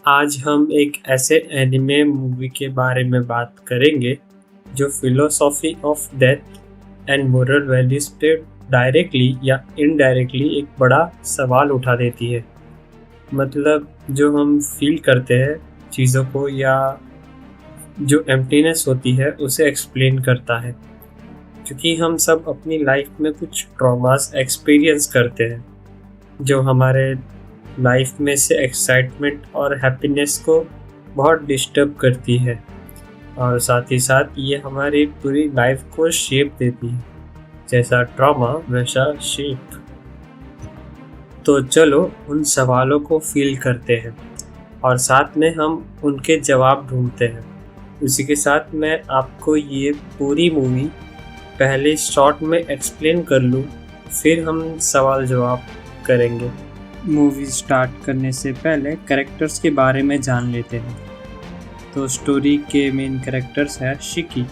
आज हम एक ऐसे एनिमे मूवी के बारे में बात करेंगे जो philosophy of death and moral values पे डायरेक्टली या इनडायरेक्टली एक बड़ा सवाल उठा देती है। मतलब जो हम फील करते हैं चीज़ों को या जो एम्प्टीनेस होती है उसे एक्सप्लेन करता है। क्योंकि हम सब अपनी लाइफ में कुछ ट्रॉमास एक्सपीरियंस करते हैं जो हमारे लाइफ में से एक्साइटमेंट और हैप्पीनेस को बहुत डिस्टर्ब करती है और साथ ही साथ ये हमारी पूरी लाइफ को शेप देती है। जैसा ट्रॉमा वैसा शेप। तो चलो उन सवालों को फील करते हैं और साथ में हम उनके जवाब ढूंढते हैं। उसी के साथ मैं आपको ये पूरी मूवी पहले शॉर्ट में एक्सप्लेन कर लूँ, फिर हम सवाल जवाब करेंगे। मूवी स्टार्ट करने से पहले कैरेक्टर्स के बारे में जान लेते हैं। तो स्टोरी के मेन कैरेक्टर्स है शिकी,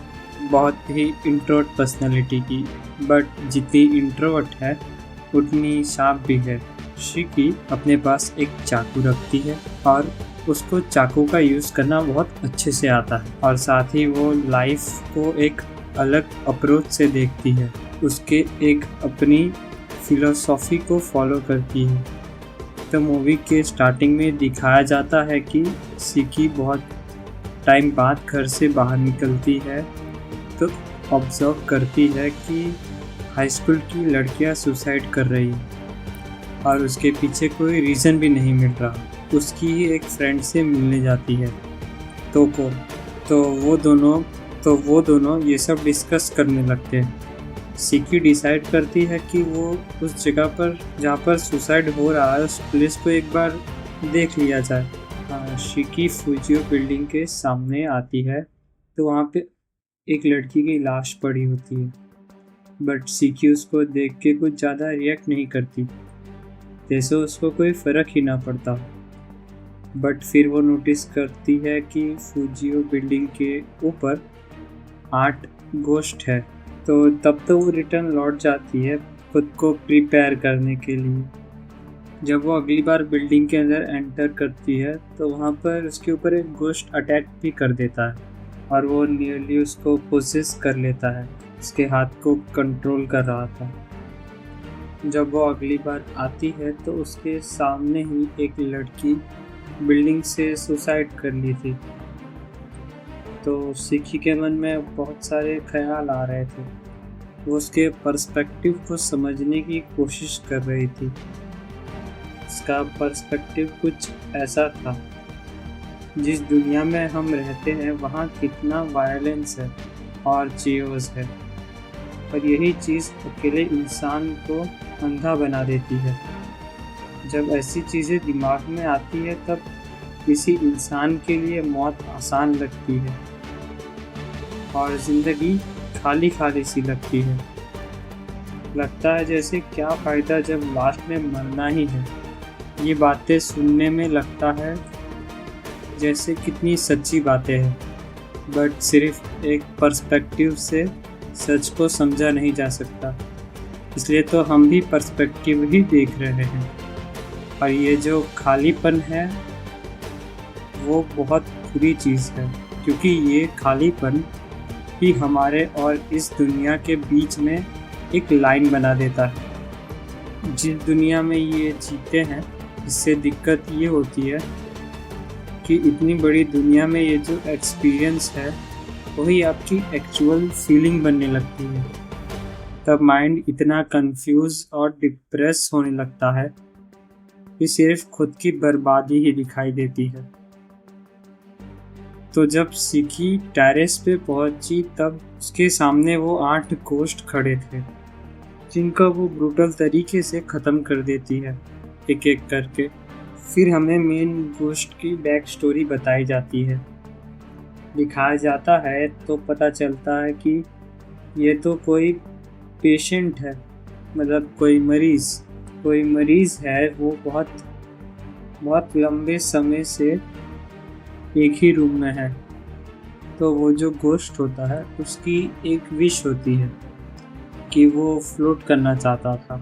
बहुत ही इंट्रोवर्ट पर्सनालिटी की, बट जितनी इंट्रोवर्ट है उतनी शार्प भी है। शिकी अपने पास एक चाकू रखती है और उसको चाकू का यूज़ करना बहुत अच्छे से आता है और साथ ही वो लाइफ को एक अलग अप्रोच से देखती है। उसके एक अपनी फिलोसॉफी को फॉलो करती है। तो मूवी के स्टार्टिंग में दिखाया जाता है कि शिकी बहुत टाइम बाद घर से बाहर निकलती है तो ऑब्जर्व करती है कि हाई स्कूल की लड़कियां सुसाइड कर रही हैं और उसके पीछे कोई रीज़न भी नहीं मिल रहा। उसकी ही एक फ्रेंड से मिलने जाती है तोको। तो वो दोनों ये सब डिस्कस करने लगते हैं। शिकी डिसाइड करती है कि वो उस जगह पर जहाँ पर सुसाइड हो रहा है उस प्लेस को एक बार देख लिया जाए। शिकी फुजियो बिल्डिंग के सामने आती है तो वहाँ पे एक लड़की की लाश पड़ी होती है, बट शिकी उसको देख के कुछ ज़्यादा रिएक्ट नहीं करती, जैसे उसको कोई फ़र्क ही ना पड़ता। बट फिर वो नोटिस करती है कि फुजियो बिल्डिंग के ऊपर 8 गोश्ट है। तो तब तो वो रिटर्न लौट जाती है खुद को प्रिपेयर करने के लिए। जब वो अगली बार बिल्डिंग के अंदर एंटर करती है तो वहाँ पर उसके ऊपर एक गोश्ट अटैक भी कर देता है और वो नियरली उसको पोसेस कर लेता है। उसके हाथ को कंट्रोल कर रहा था। जब वो अगली बार आती है तो उसके सामने ही एक लड़की बिल्डिंग से सुसाइड कर ली थी। तो शिकी के मन में बहुत सारे ख्याल आ रहे थे। वो उसके पर्सपेक्टिव को समझने की कोशिश कर रही थी। उसका पर्सपेक्टिव कुछ ऐसा था, जिस दुनिया में हम रहते हैं वहाँ कितना वायलेंस है और चियोस है, और यही चीज़ अकेले इंसान को अंधा बना देती है। जब ऐसी चीज़ें दिमाग में आती है तब किसी इंसान के लिए मौत आसान लगती है और ज़िंदगी खाली खाली सी लगती है। लगता है जैसे क्या फ़ायदा जब लास्ट में मरना ही है। ये बातें सुनने में लगता है जैसे कितनी सच्ची बातें हैं, बट सिर्फ एक पर्सपेक्टिव से सच को समझा नहीं जा सकता। इसलिए तो हम भी पर्सपेक्टिव ही देख रहे हैं। और ये जो खालीपन है वो बहुत बुरी चीज़ है, क्योंकि ये खालीपन ही हमारे और इस दुनिया के बीच में एक लाइन बना देता है। जिस दुनिया में ये जीते हैं इससे दिक्कत ये होती है कि इतनी बड़ी दुनिया में ये जो एक्सपीरियंस है वही आपकी एक्चुअल फीलिंग बनने लगती है। तब माइंड इतना कंफ्यूज और डिप्रेस होने लगता है कि सिर्फ खुद की बर्बादी ही दिखाई देती है। तो जब शिकी टेरेस पे पहुंची तब उसके सामने वो 8 गोश्ट खड़े थे, जिनका वो ब्रूटल तरीके से ख़त्म कर देती है एक एक करके। फिर हमें मेन गोश्ट की बैक स्टोरी बताई जाती है, दिखाया जाता है तो पता चलता है कि ये तो कोई पेशेंट है, मतलब कोई मरीज़ है। वो बहुत लंबे समय से एक ही रूम में है। तो वो जो गोश्ट होता है उसकी एक विश होती है कि वो फ्लोट करना चाहता था।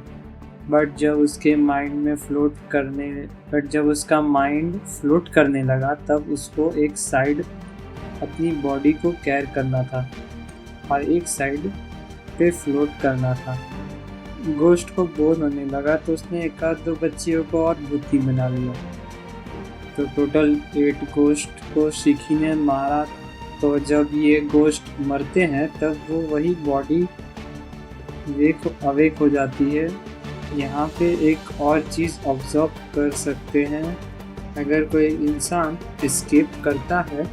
बट जब उसके माइंड में फ्लोट करने बट जब उसका माइंड फ्लोट करने लगा तब उसको एक साइड अपनी बॉडी को केयर करना था और एक साइड पे फ्लोट करना था। गोश्त को बोर होने लगा तो उसने एक आध दो बच्चियों को और बुद्धि बना लिया। तो टोटल 8 गोश्त को शिखी ने मारा। तो जब ये गोश्त मरते हैं तब वो वही बॉडी अवेक हो जाती है। यहाँ पे एक और चीज़ ऑब्जर्व कर सकते हैं, अगर कोई इंसान एस्केप करता है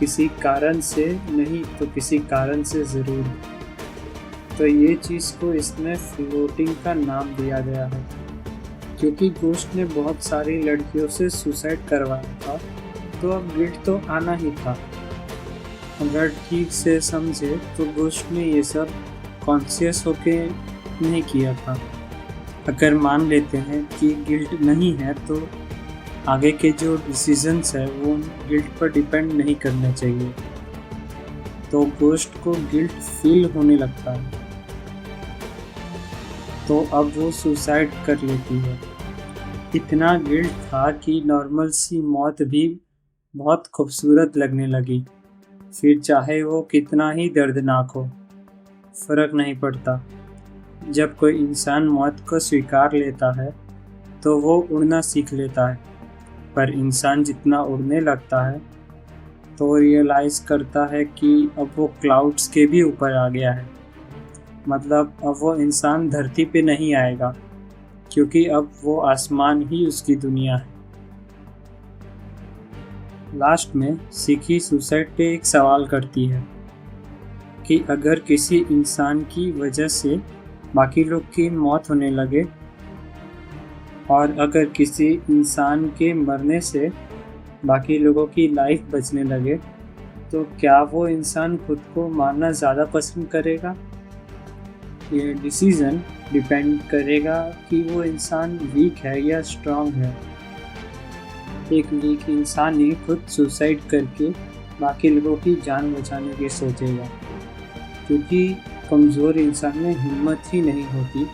किसी कारण से, नहीं तो किसी कारण से ज़रूर, तो ये चीज़ को इसमें फ्लोटिंग का नाम दिया गया है। क्योंकि गोश्त ने बहुत सारी लड़कियों से सुसाइड करवाया था तो अब गिल्ट तो आना ही था। अगर ठीक से समझे तो गोश्त ने ये सब कॉन्शियस होके नहीं किया था। अगर मान लेते हैं कि गिल्ट नहीं है तो आगे के जो डिसीजंस है वो गिल्ट पर डिपेंड नहीं करने चाहिए। तो गोश्त को गिल्ट फील होने लगता है तो अब वो सुसाइड कर लेती है। इतना गिल्ट था कि नॉर्मल सी मौत भी बहुत खूबसूरत लगने लगी। फिर चाहे वो कितना ही दर्दनाक हो, फर्क नहीं पड़ता। जब कोई इंसान मौत को स्वीकार लेता है तो वो उड़ना सीख लेता है, पर इंसान जितना उड़ने लगता है तो रियलाइज़ करता है कि अब वो क्लाउड्स के भी ऊपर आ गया है। मतलब अब वो इंसान धरती पे नहीं आएगा, क्योंकि अब वो आसमान ही उसकी दुनिया है। लास्ट में शिखी सुसाइड पे एक सवाल करती है कि अगर किसी इंसान की वजह से बाकी लोग की मौत होने लगे और अगर किसी इंसान के मरने से बाकी लोगों की लाइफ बचने लगे तो क्या वो इंसान खुद को मारना ज़्यादा पसंद करेगा? ये डिसीज़न डिपेंड करेगा कि वो इंसान वीक है या स्ट्रांग है। एक वीक इंसान ही खुद सुसाइड करके बाकी लोगों की जान बचाने की सोचेगा, क्योंकि कमज़ोर इंसान में हिम्मत ही नहीं होती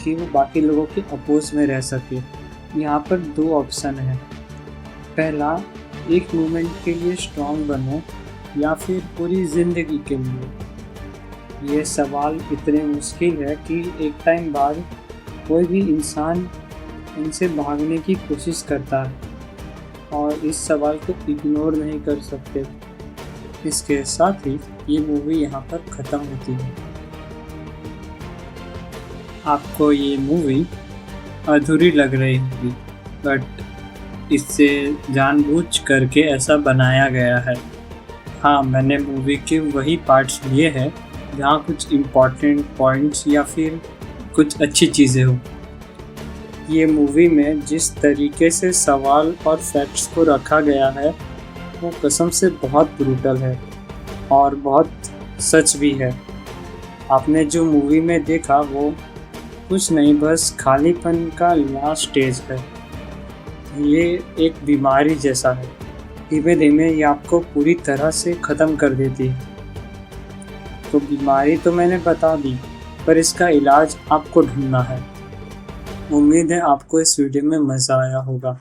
कि वो बाकी लोगों के अपोज में रह सके। यहाँ पर 2 ऑप्शन है। पहला, एक मोमेंट के लिए स्ट्रांग बनो या फिर पूरी ज़िंदगी के लिए। ये सवाल इतने मुश्किल है कि एक टाइम बाद कोई भी इंसान इनसे भागने की कोशिश करता है और इस सवाल को इग्नोर नहीं कर सकते। इसके साथ ही ये मूवी यहाँ पर ख़त्म होती है। आपको ये मूवी अधूरी लग रही होगी, बट इससे जानबूझ करके ऐसा बनाया गया है। हाँ, मैंने मूवी के वही पार्ट्स लिए हैं जहाँ कुछ इम्पॉर्टेंट पॉइंट्स या फिर कुछ अच्छी चीज़ें हो। ये मूवी में जिस तरीके से सवाल और फैक्ट्स को रखा गया है वो कसम से बहुत ब्रूटल है और बहुत सच भी है। आपने जो मूवी में देखा वो कुछ नहीं, बस खालीपन का लास्ट स्टेज है। ये एक बीमारी जैसा है, धीमे धीमे ये आपको पूरी तरह से ख़त्म कर देती है। तो बीमारी तो मैंने बता दी, पर इसका इलाज आपको ढूंढना है। उम्मीद है आपको इस वीडियो में मज़ा आया होगा।